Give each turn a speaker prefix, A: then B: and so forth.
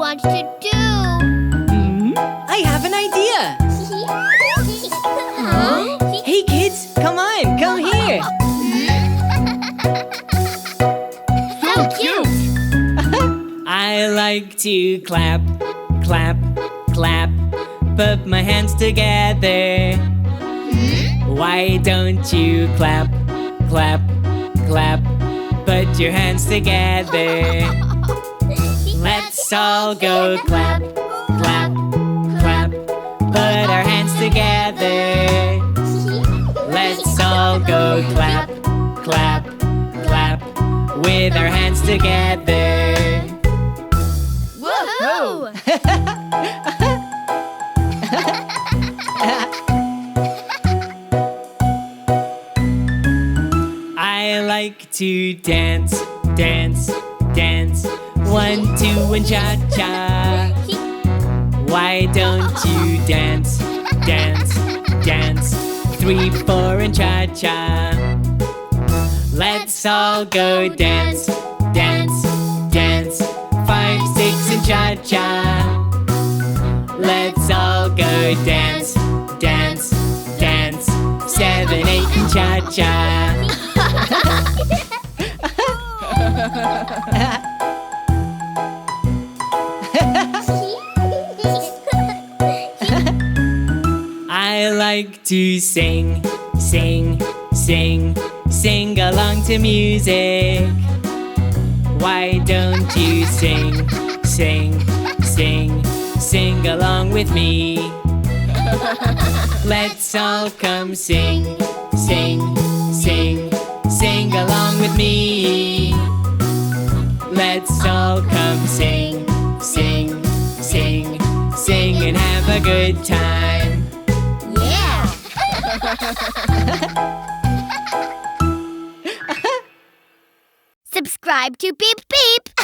A: wants to do.
B: I have an idea.
A: Huh?
B: Hey kids, come on, come here.
A: So cute.
B: I like to clap, clap, clap, put my hands together. Why don't you clap, clap, clap, put your hands together. Let's all go clap, clap, clap, put our hands together. Let's all go clap, clap, clap, with our hands together.
A: Woohoo!
B: I like to dance, dance, dance. 1, 2, and cha-cha. Why don't you dance, dance, dance? 3, 4, and cha-cha. Let's all go dance, dance, dance. 5, 6, and cha-cha. Let's all go dance, dance, dance. 7, 8, and cha-cha. I like to sing, sing, sing, sing along to music. Why don't you sing, sing, sing, sing along with me? Let's all come sing, sing, sing, sing along with me. Let's all come sing, sing, sing, sing and have a good time.
A: Yeah! Subscribe to Beep Beep.